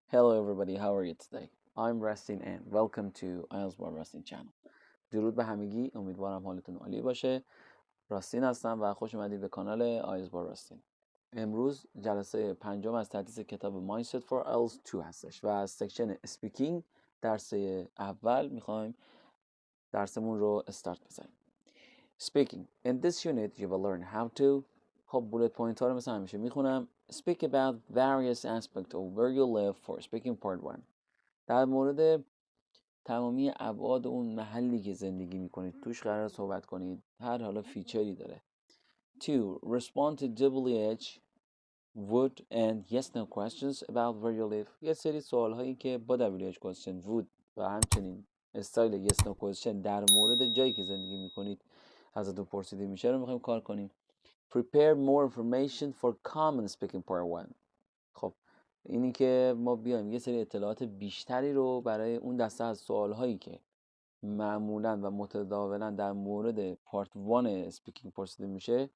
Hello everybody, how are you today? I'm Resting and welcome to IELTS Resting channel. درود به همگی، امیدوارم حالتون عالی باشه. راستین هستم و خوش اومدید به کانال آیلتس راستین. امروز جلسه پنجم از تدریس کتاب Mindset for IELTS 2 هستش و از سکشن اسپیکینگ درس اول میخوایم درسمون رو استارت بزنیم. Speaking. In this unit you will learn how to خب بولت پوینت ها رو مثل همیشه میخونم. Speak about various aspects of where you live for speaking part 1. در مورد تمامی ابعاد اون محلی که زندگی میکنید توش قرار صحبت کنید. هر حالا فیچری داره. 2. Respond to WH, would and yes no questions about where you live. یه سری سوال هایی که با WH question, would و همچنین استایل yes no question در مورد جایی که زندگی میکنید ازتون پرسیده میشه رو میخوایم کار کنیم. Prepare more information for common speaking part 1. خب اینی که ما بیایم یه سری اطلاعات بیشتری رو برای اون دسته از سوال هایی که معمولا و متداولا در مورد پارت 1 اسپیکینگ پرسیده میشه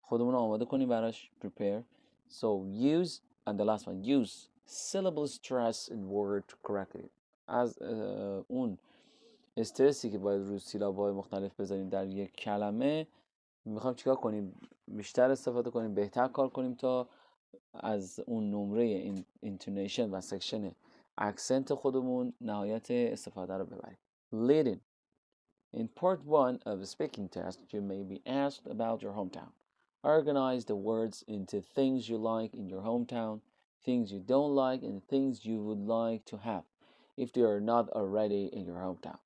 خودمون رو آماده کنیم براش. prepare. So use and the last one, use syllable stress in word correctly. از اون استرسی که باید روی سیلاب‌های مختلف بذاریم در یک کلمه میخوایم چیکار کنیم؟ بیشتر استفاده کنیم، بهتر کار کنیم تا از اون نمره این اینتونیشن و سکشن اکسنت خودمون نهایت استفاده رو ببریم. Leading. In part 1 of the speaking test, you may be asked about your hometown. Organize the words into things you like in your hometown, things you don't like, and things you would like to have if they are not already in your hometown.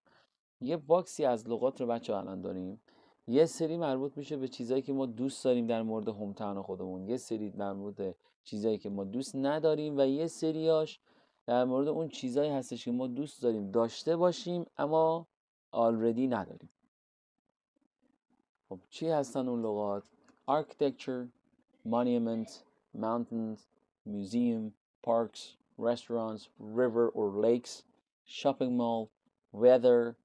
یه باکسی از لغات رو بچه الان داریم. یه سری مربوط میشه به چیزایی که ما دوست داریم در مورد همتاون خودمون، یه سری در مورد چیزایی که ما دوست نداریم و یه سریاش در مورد اون چیزایی هستش که ما دوست داریم داشته باشیم اما آلردی نداریم. خب چی هستن اون لغات؟ Architecture, Monument, Mountains, Museum, Parks, Restaurants, River or Lakes, Shopping Mall, Weather,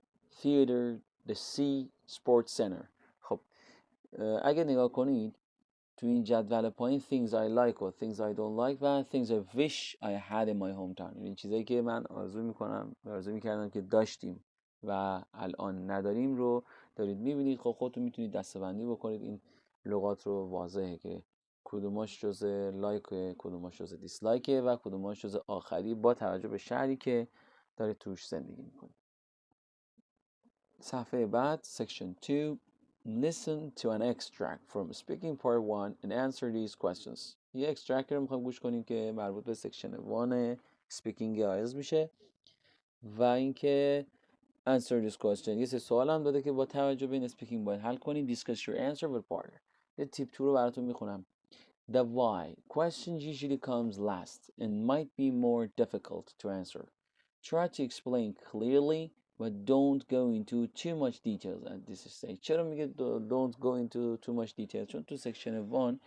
Theater, The Sea, Sports Center. خب اگه نگاه کنید تو این جدول پایین things I like و things I don't like و things I wish I had in my hometown، یعنی چیزایی که من آرزو میکردم که داشتیم و الان نداریم رو دارید میبینید. خب خودتون میتونید دسته‌بندی بکنید این لغات رو. واضحه که کدوماش جز لایک، کدوماش جز دیسلایک و کدوماش جز آخری با توجه به شهری که دارید توش زندگی میکنید. صفحه بعد section 2. Listen to an extract from speaking part 1 and answer these questions. یه اکسترکت رو میخوایم گوش کنیم که مربوط به section 1 speaking آیلتس میشه و اینکه answer this question. یه سه سوال هم داده که با توجه به این speaking باید حل کنیم. Discuss your answer with partner. یه تیپ 2 رو براتون میخونم. The why question usually comes last and might be more difficult to answer. Try to explain clearly but don't go into too much details at this stage. چرا میگه don't go into too much details؟ چون تو سکشن 1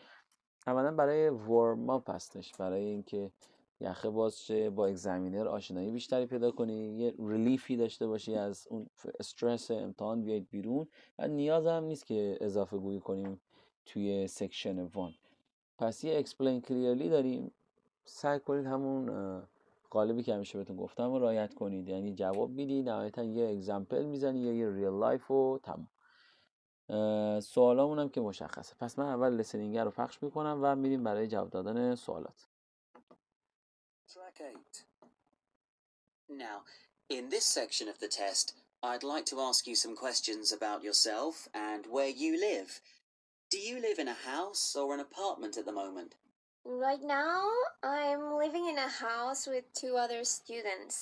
اولا برای warm up هستش، برای اینکه یخه باز شه، با اگزمینر آشنایی بیشتری پیدا کنی، یه ریلیفی داشته باشی از اون استرس امتحان بیاید بیرون و نیاز هم نیست که اضافه گویی کنیم توی سکشن 1. پس یه explain clearly داریم. سعی کنید همون قالبی که همیشه بهتون گفتم رو رعایت کنید، یعنی جواب میدی نهایتا یه اگزمپل میزنی یا یه ریل لایف و تمام. سوالامون هم که مشخصه. پس من اول لسنینگ رو پخش میکنم و میریم برای جواب دادن سوالات. Track 8. Now, in this section of the test, I'd like to ask you some questions about yourself and where you live. Do you live in a house or an apartment at the moment? Right now, I'm living in a house with two other students.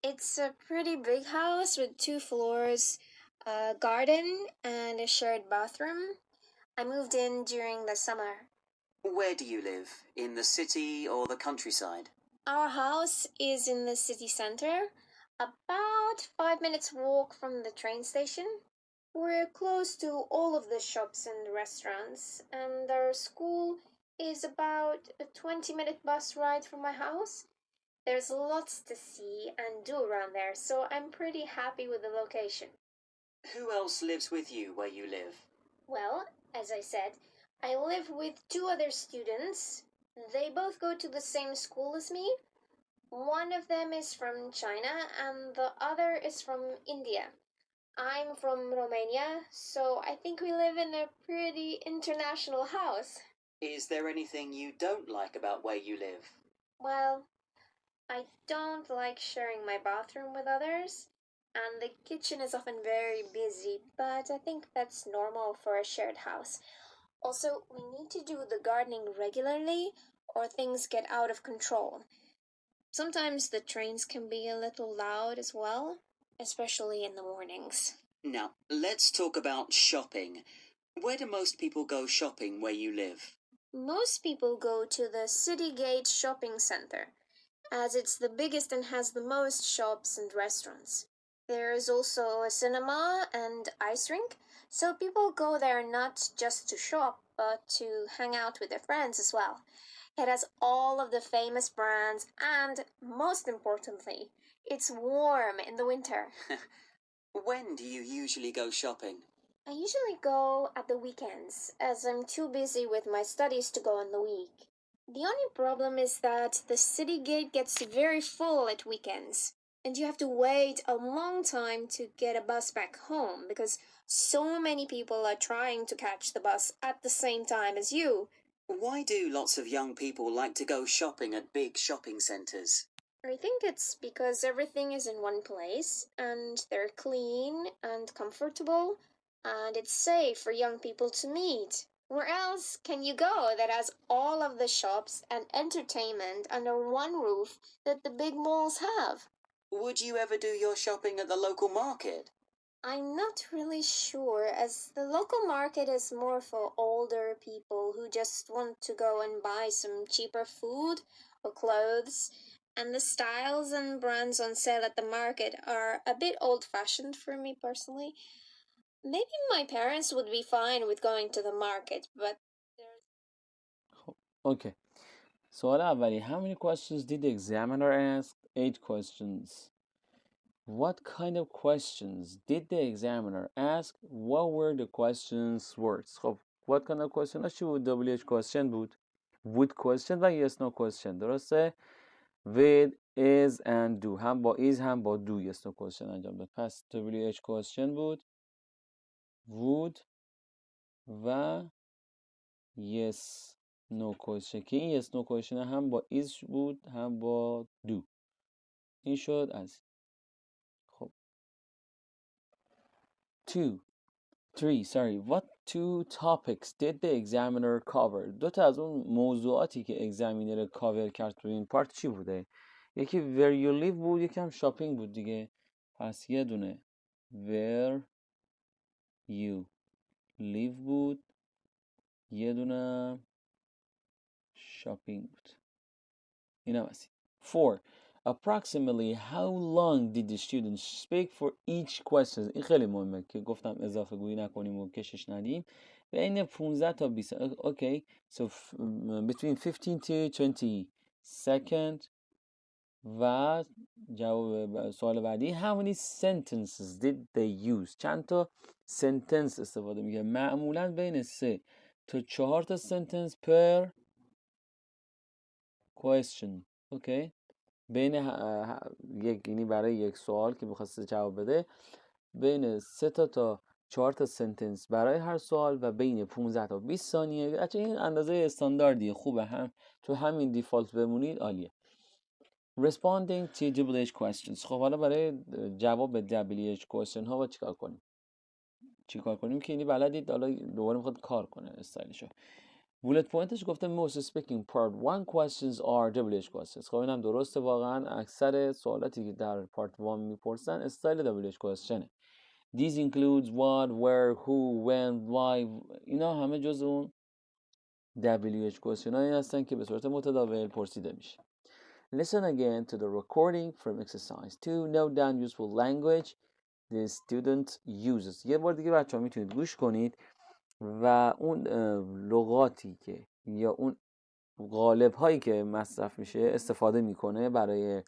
It's a pretty big house with 2 floors, a garden, and a shared bathroom. I moved in during the summer. Where do you live? In the city or the countryside? Our house is in the city center, about 5 minutes walk from the train station. We're close to all of the shops and restaurants, and our school is about a 20-minute bus ride from my house. There's lots to see and do around there, so I'm pretty happy with the location. Who else lives with you where you live? Well, as I said, I live with 2 other students. They both go to the same school as me. One of them is from China and the other is from India. I'm from Romania, so I think we live in a pretty international house. Is there anything you don't like about where you live? Well, I don't like sharing my bathroom with others, and the kitchen is often very busy, but I think that's normal for a shared house. Also, we need to do the gardening regularly or things get out of control. Sometimes the trains can be a little loud as well, especially in the mornings. Now, let's talk about shopping. Where do most people go shopping where you live? Most people go to the City Gate shopping center, as it's the biggest and has the most shops and restaurants. There is also a cinema and ice rink, so people go there not just to shop, but to hang out with their friends as well. It has all of the famous brands and, most importantly, it's warm in the winter. When do you usually go shopping? I usually go at the weekends, as I'm too busy with my studies to go in the week. The only problem is that the city gate gets very full at weekends, and you have to wait a long time to get a bus back home because so many people are trying to catch the bus at the same time as you. Why do lots of young people like to go shopping at big shopping centres? I think it's because everything is in one place, and they're clean and comfortable, and it's safe for young people to meet. Where else can you go that has all of the shops and entertainment under one roof that the big malls have? Would you ever do your shopping at the local market? I'm not really sure, as the local market is more for older people who just want to go and buy some cheaper food or clothes, and the styles and brands on sale at the market are a bit old-fashioned for me personally. Maybe my parents would be fine with going to the market, but Okay. سوال اولی. How many questions did the examiner ask? 8 questions. What kind of questions did the examiner ask? What were the questions words? خب what kind of question ها چی بود؟ WH question بود، would question و yes no question. درسته؟ with, is and do. هم با is هم با do yes no question انجام داد. پس WH question بود، would و yes no question که این yes no question هم با is بود هم با do. این شد از خب 3 what 2 topics did the examiner cover؟ 2 تا از اون موضوعاتی که اگزامینر کاور کرد تو این پارت چی بوده؟ یکی where you live بود، یکی هم شاپینگ بود دیگه. پس یه دونه where you live بود، یه دونه شاپینگ بود. این هم هستی. 4 approximately how long did the students speak for each question؟ این خیلی مهمه که گفتم اضافه گویی نکنیم و کشش ندیم. بین 15 تا 20. okay so between 15 to 20 second. و جواب سوال بعدی how many sentences did they use؟ چند تا sentence استفاده میگه؟ معمولا بین 3 تا 4 تا sentence per question. اوکی، بین یک، یعنی برای یک سوال که می‌خواسته جواب بده، بین 3 تا 4 تا سنتنس برای هر سوال و بین 15 تا 20 ثانیه. اچه این اندازه استانداردیه، خوبه، هم تو همین دیفالت بمونید عالیه. Responding to WH questions. خب حالا برای جواب WH question ها با چیکار کنیم که اینی بلدید، حالا دوباره میخواد کار کنه استایلشو. بولت پوینتش گفته most speaking part 1 questions are WH questions. خب اینم درسته، واقعا اکثر سوالاتی که در پارت 1 میپرسن استایل WH question. These includes what, where, who, when, why. اینا همه جز اون WH question هایی هستن که به صورت متداول پرسیده میشه. Listen again to the recording from exercise 2. Note down useful language the student uses. یه بار دیگه بچه‌ها میتونید گوش کنید و اون لغاتی که یا اون قالب هایی که مصرف میشه استفاده میکنه برای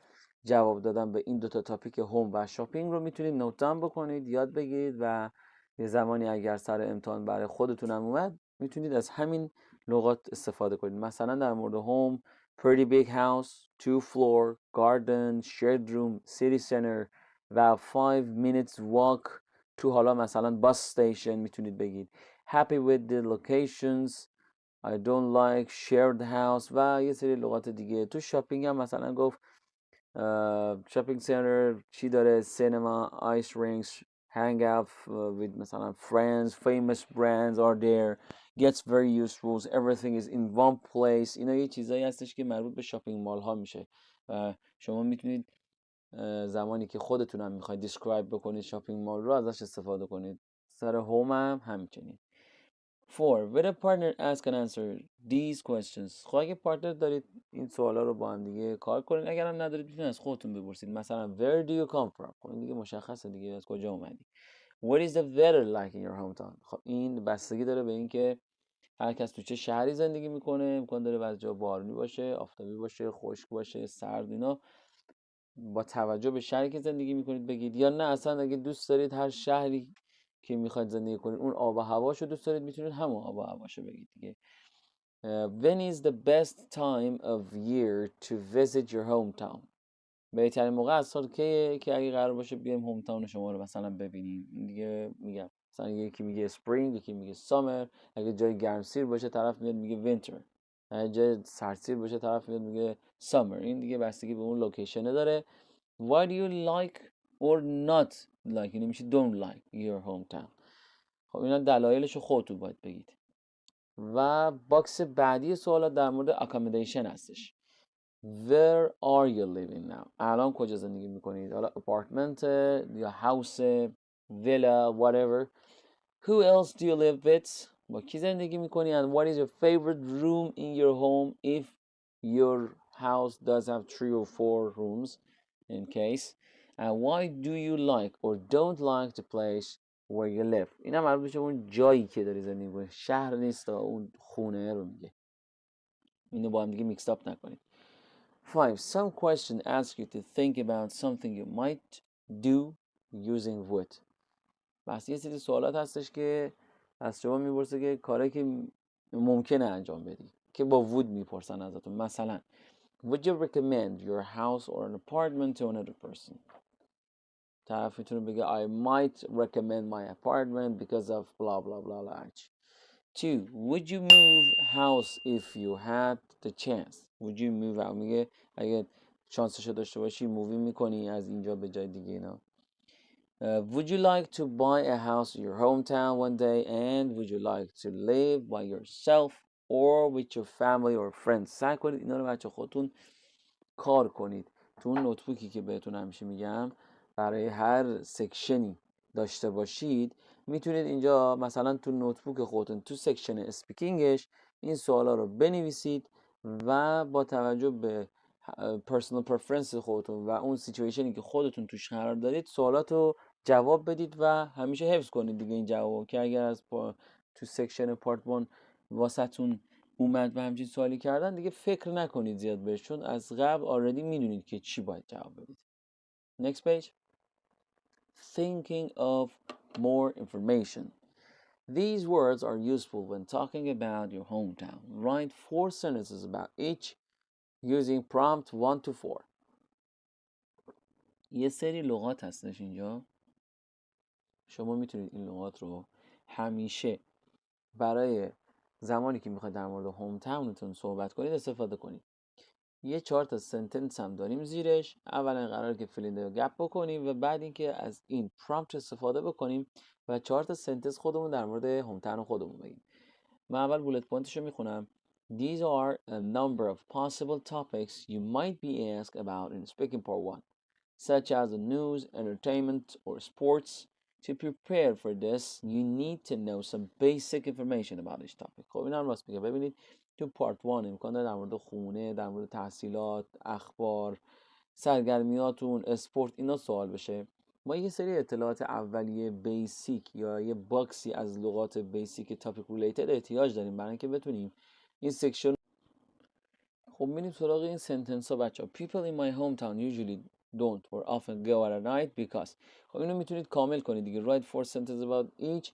جواب دادن به این 2 تا تاپیک هوم و شاپینگ رو میتونید نوت داون بکنید، یاد بگیرید و یه زمانی اگر سر امتحان برای خودتون هم اومد میتونید از همین لغات استفاده کنید. مثلا در مورد هوم pretty big house, 2-floor, garden, shared room, city center و 5 minutes walk to حالا مثلا bus station میتونید بگید. Happy with the locations, I don't like shared house و یه سری لغات دیگه. تو شاپینگ هم مثلا گفت شاپینگ سنتر چی داره، سینما، آیس رینکس، hang out with مثلا friends, famous brands are there, gets very useful, everything is in one place. اینا یه چیزایی هستش که مربوط به شاپینگ مال ها میشه و شما میتونید زمانی که خودتون هم میخواید دیسکرایب بکنید شاپینگ مال رو ازش استفاده کنید. سر هوم هم همچنین. 4. With a partner ask and answer these questions. خب اگه پارتنر دارید این سوالا رو با هم دیگه کار کنید، اگر هم ندارید میتونید از خودتون بپرسید. مثلا where do you come from؟ خب این دیگه مشخصه دیگه، از کجا اومدی. What is the weather like in your hometown؟ خب این بستگی داره به این که هر کس تو چه شهری زندگی میکنه. امکان داره بعضی جا بارونی باشه، آفتابی باشه، خشک باشه، سرد. اینا با توجه به شهری که زندگی میکنید بگید، یا نه اصلا اگه دوست دارید هر شهری که میخواید زندگی کنید اون آب و هواشو دوست دارید میتونید همون آب و هواشو بگید دیگه. When is the best time of year to visit your hometown؟ بهترین موقع از سال که اگه قرار باشه بیایم هومتاون شما رو مثلا ببینیم. این دیگه میگم مثلا یکی میگه spring، یکی میگه summer. اگه جای گرمسیر باشه طرف میاد میگه winter، اگه جای سردسیر باشه طرف میاد میگه summer. این دیگه بستگی به اون لوکیشنه داره. Why do you like or not like؟ یعنی میشه don't like your hometown. خب اینا دلایلشو خودتون باید بگید. و باکس بعدی سوالات در مورد accommodation هستش. Where are you living now؟ الان کجا زندگی میکنید؟ حالا اپارتمنت یا هاوس، ویلا، whatever. Who else do you live with؟ با کی زندگی میکنی؟ And what is your favorite room in your home if your house does have 3 or 4 rooms in case. And why do you like or don't like the place where you live؟ اینا مربوط میشه اون جایی که داری زندگی میکنی، شهر نیست، اون خونه رو میگه. اینو با هم دیگه میکس اپ نکنید. 5. Some question ask you to think about something you might do using would. بس یه سری سوالات هستش که از شما میپرسه که کاری که ممکنه انجام بدی که با would میپرسن ازتون. مثلا would you recommend your house or an apartment to another person؟ طرف میتونه بگه I might recommend my apartment because of blah blah blah blah. 2. Would you move house if you had the chance؟ Would you move out؟ میگه اگه شانسشو داشته باشی مووی میکنی از اینجا به جای دیگه اینا. Would you like to buy a house in your hometown one day and would you like to live by yourself or with your family or friends؟ سعی کنید اینا رو بچه خودتون کار کنید. تو اون نوتبوکی که بهتون همیشه میگم برای هر سکشنی داشته باشید، میتونید اینجا مثلا تو نوتبوک خودتون تو سکشن اسپیکینگش این سوالا رو بنویسید و با توجه به پرسونال پرفرنس خودتون و اون سیچویشنی که خودتون توش قرار دارید سوالات رو جواب بدید و همیشه حفظ کنید دیگه این جواب، که اگر از تو سکشن پارت 1 واسهتون اومد و همچین سوالی کردن دیگه فکر نکنید زیاد بهش، چون از قبل آردی میدونید که چی باید جواب بدید. Next page. Thinking of more information. These words are useful when talking about your hometown. Write 4 sentences about each using prompt 1 to 4. یه سری لغات هستش اینجا، شما میتونید این لغات رو همیشه برای زمانی که میخواید در مورد هوم تاونتون صحبت کنید استفاده کنید. یه 4 تا سنتنس هم داریم زیرش. اولا قراره که فیلینگ رو گپ بکنیم و بعد اینکه از این پرامپت استفاده بکنیم و 4 تا سنتنس خودمون در مورد هوم تاون خودمون بگیم. من اول بولت پوینتش رو میخونم. These are a number of possible topics you might be asked about in speaking part 1, such as the news, entertainment, or sports. To prepare for this, you need to know some basic information about each topic. خب این هم راست میگه. ببینید تو پارت 1 امکان داره در مورد خونه، در مورد تحصیلات، اخبار، سرگرمیاتون، اسپورت اینا سوال بشه. ما یه سری اطلاعات اولیه بیسیک یا یه باکسی از لغات بیسیک تاپیک ریلیتد احتیاج داریم برای اینکه بتونیم این سکشن. خب میریم سراغ این سنتنس ها بچه‌ها. People in my hometown usually don't or often go out at night because. خب اینو میتونید کامل کنید دیگه. Write 4 sentences about each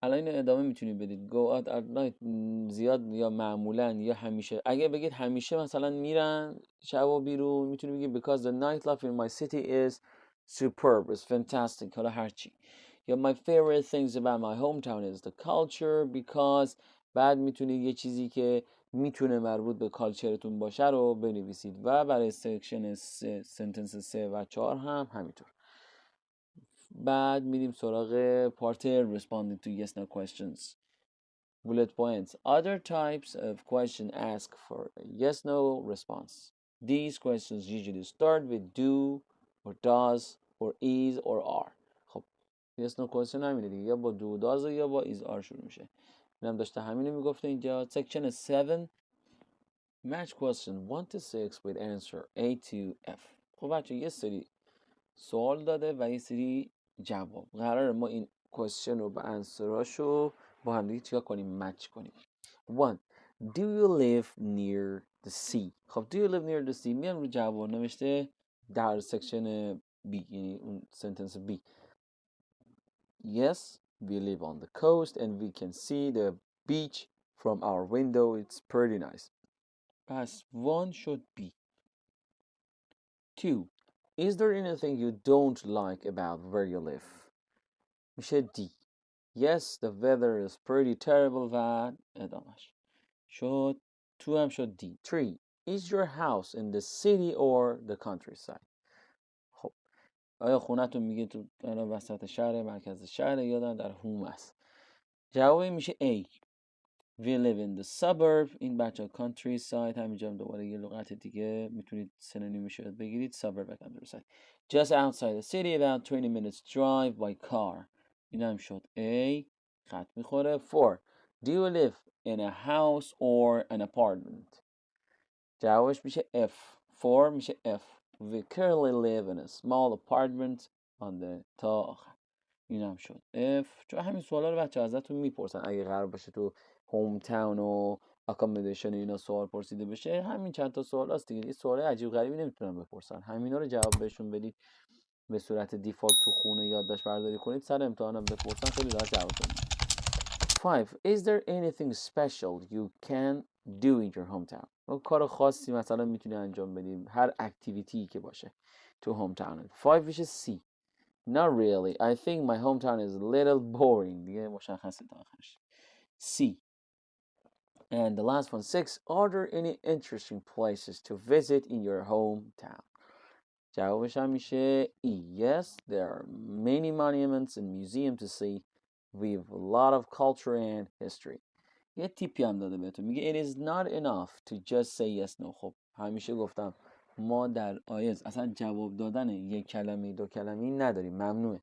الان اینو ادامه میتونید بدید. go out at night زیاد یا معمولا یا همیشه. اگه بگید همیشه مثلا میرن شب بیرون، میتونید بگید because the nightlife in my city is superb, it's fantastic. حالا هرچی. یا my favorite things about my hometown is the culture because. بعد میتونید یه چیزی که میتونه مربوط به کالچرتون باشه رو بنویسید. و برای سکشن سنتنس 3 و 4 هم همینطور. بعد میریم سراغ پارت responding to yes no questions. Bullet points. Other types of question ask for a yes no response. These questions usually start with do or does or is or are. خب yes no question همینه دیگه، یا با do does یا با is are شروع میشه. اینم داشته همینو میگفته اینجا. Section 7 match question 1 to 6 with answer A to F. خب بچه یه سری سوال داده و یه سری جواب. قراره ما این کوشن رو با انسراشو با هم دیگه چیکار کنیم؟ مچ کنیم. 1. Do you live near the sea؟ خب do you live near the sea میام رو جواب نوشته در سکشن B، یعنی اون سنتنس B. Yes, we live on the coast and we can see the beach from our window. It's pretty nice. پس 1 should be. 2. Is there anything you don't like about where you live؟ میشه D. Yes, the weather is pretty terrible و ادامهش شد. 2 هم شد D. 3. Is your house in the city or the countryside؟ خب آیا خونتون میگه تو وسط شهر، مرکز شهر، یا در هوم است؟ جواب میشه A. We live in the suburb. این بچه countryside همینجا هم دوباره یه لغت دیگه میتونید سنونیمش رو بگیرید. suburb و countryside. Just outside the city about 20 minutes drive by car. این هم شد A. خط میخوره. 4. Do you live in a house or an apartment؟ جوابش میشه F. 4 میشه F. We currently live in a small apartment on the تا آخر. این هم شد F. چون همین سوالا رو بچه ازتون میپرسن اگه قرار باشه تو هوم تاون و اکامودیشن اینا سوال پرسیده بشه. همین چند تا سوال هست دیگه. این سوال عجیب غریبی نمیتونن بپرسن. همینا رو جواب بهشون بدید به صورت دیفالت تو خونه یادداشت برداری کنید، سر امتحانم بپرسن خیلی راحت جوابتون میدن. 5. Is there anything special you can do in your hometown؟ کار خاصی مثلا میتونی انجام بدی، هر اکتیویتی که باشه تو هوم تاون. 5 میشه C. Not really. I think my hometown is a little boring. دیگه مشخصه تا آخرش. C. And the last one, 6. Are there any interesting places to visit in your hometown؟ جوابش هم میشه E. Yes, there are many monuments and museums to see with a lot of culture and history. یه تیپی هم داده بهتون، میگه it is not enough to just say yes no. خب همیشه گفتم ما در آیلتس اصلا جواب دادن یک کلمه دو کلمه نداریم، ممنوعه.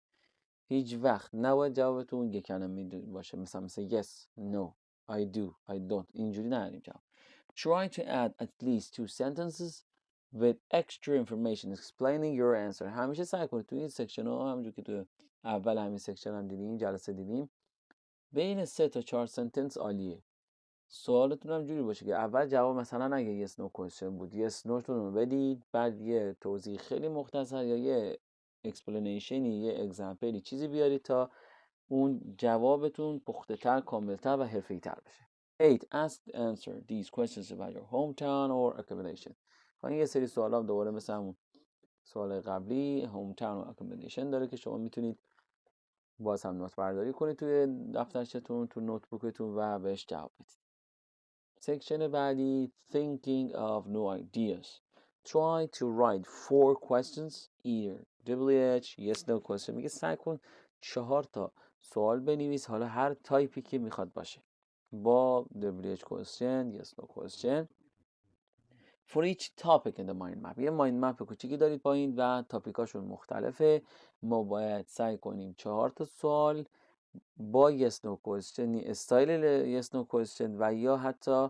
هیچ وقت نباید جوابتون یک کلمه باشه، مثل yes, no, I do, I don't. اینجوری نداریم جواب. Try to add at least 2 sentences with extra information explaining your answer. همیشه سعی کنید تو این سکشن ها، همونجور که تو اول همین سکشن هم دیدیم، جلسه دیدیم، بین 3 تا 4 سنتنس عالیه. سوالتون هم جوری باشه که اول جواب مثلا اگه yes no question بود yes no تون رو بدید، بعد یه توضیح خیلی مختصر یا یه explanation، یه example چیزی بیارید تا اون جوابتون پخته تر، کامل تر و حرفه‌ای تر بشه. 8. Ask and answer these questions about your hometown or accommodation. این یه سری سوال هم دوباره مثل همون سوال قبلی hometown و accommodation داره که شما میتونید باز هم نوت برداری کنید توی دفترچه‌تون، تو نوتبوکتون و بهش جواب بدید. سکشن بعدی thinking of new ideas. Try to write 4 questions either WH yes no question. میگه سعی کن 4 تا سوال بنویس، حالا هر تایپی که میخواد باشه، با WH question yes no question for each topic in the mind map. یه mind map کوچیکی دارید پایین و تاپیکاشون مختلفه. ما باید سعی کنیم 4 تا سوال با yes no question، استایل yes no question و یا حتی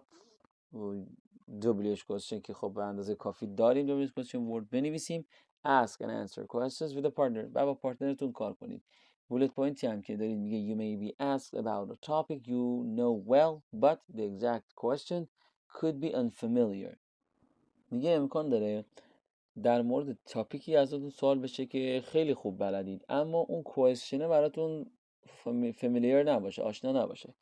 WH question که خب به اندازه کافی داریم WH question word بنویسیم. Ask and answer questions with a partner و با پارتنرتون کار کنید. bullet point هم که دارید میگه you may be asked about a topic you know well but the exact question could be unfamiliar. میگه امکان داره در مورد تاپیکی ازتون سوال بشه که خیلی خوب بلدید، اما اون کوئسشنه براتون familiar نباشه، آشنا نباشه.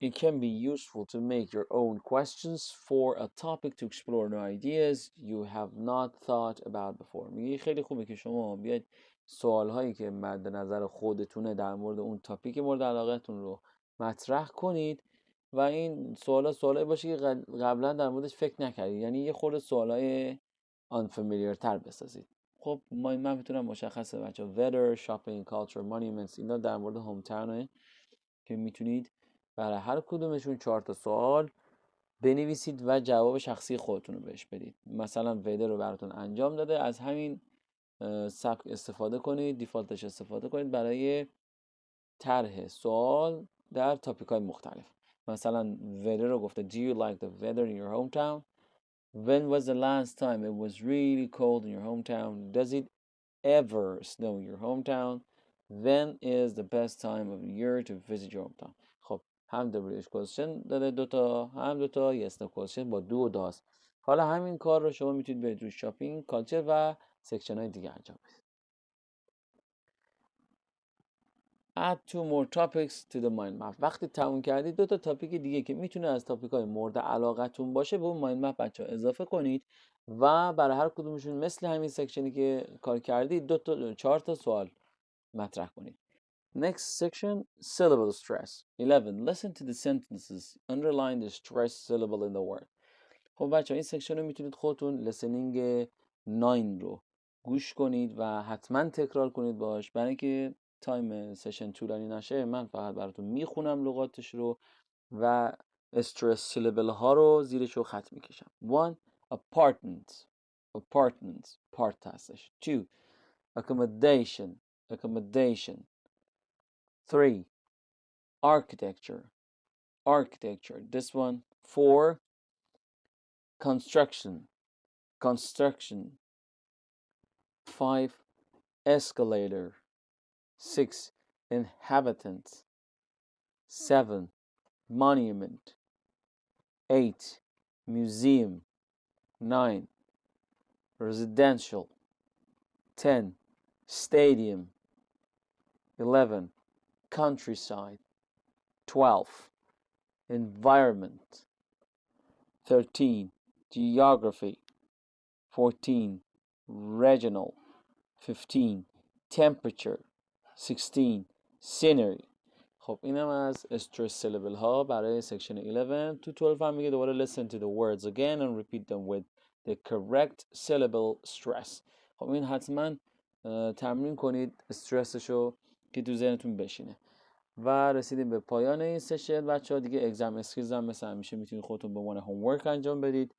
It can be useful to make your own questions for a topic to explore new ideas you have not thought about before. میگه خیلی خوبه که شما بیاید سوالهایی که مد نظر خودتونه در مورد اون تاپیک مورد علاقتون رو مطرح کنید و این سوالایی باشه که قبلا در موردش فکر نکردید، یعنی یه خورده سوالای unfamiliar تر بسازید. خب من میتونم مشخصه بچه weather, shopping, culture, monuments اینا در مورد هوم تاونه که میتونید برای هر کدومشون 4 تا سوال بنویسید و جواب شخصی خودتون رو بهش بدید. مثلا ویدر رو براتون انجام داده، از همین سبک استفاده کنید، دیفالتش استفاده کنید برای طرح سوال در تاپیک های مختلف. مثلا ویدر رو گفته Do you like the weather in your hometown? When was the last time it was really cold in your hometown? Does it ever snow in your hometown? When is the best time of year to visit your hometown? خب هم WH question داده دوتا، هم دوتا yes no question با دو و داست. حالا همین کار رو شما میتونید برید روی شاپینگ، کالچر و سکشن های دیگه انجام بدید. Add 2 more topics to the mind map. وقتی تموم کردید دو تا تاپیک دیگه که میتونه از تاپیک های مورد علاقتون باشه به اون مایند مپ بچه‌ها اضافه کنید و برای هر کدومشون مثل همین سکشنی که کار کردید 4 تا سوال مطرح کنید. Next section, syllable stress. 11. Listen to the sentences. Underline the stress syllable in the word. خب بچه این سکشن رو میتونید خودتون لسنینگ 9 رو گوش کنید و حتما تکرار کنید باش، برای اینکه تایم سشن طولانی نشه من فقط براتون میخونم لغاتش رو و استرس سیلبل ها رو زیرش رو خط میکشم. 1. Apartment part هستش. 2. Accommodation 3. Architecture this one. 4. Construction 5. Escalator 6. Inhabitant 7. Monument 8. Museum 9. Residential 10. Stadium 11. Countryside 12. Environment 13. Geography 14. Regional 15. Temperature 16. Scenery. خب اینم از stress syllable ها برای section 11. تو 12 هم میگه دوباره listen to the words again and repeat them with the correct syllable stress. خب این حتما تمرین کنید استرسشو که تو ذهنتون بشینه. و رسیدیم به پایان این سشن بچه‌ها. دیگه اگزم اسکیلز هم مثل همیشه میتونید خودتون به عنوان هومورک انجام بدید.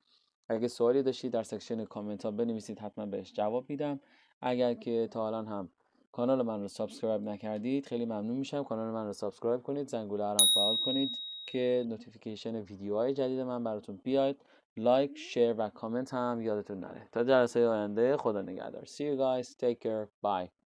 اگه سوالی داشتید در سکشن کامنت ها بنویسید، حتما بهش جواب میدم. اگر که تا الان هم کانال من رو سابسکرایب نکردید خیلی ممنون میشم کانال من رو سابسکرایب کنید، زنگوله رو فعال کنید که نوتیفیکیشن ویدیوهای جدید من براتون بیاد. لایک، شیر و کامنت هم یادتون نره. تا جلسه آینده خدا نگهدار. See you guys. Take care. Bye.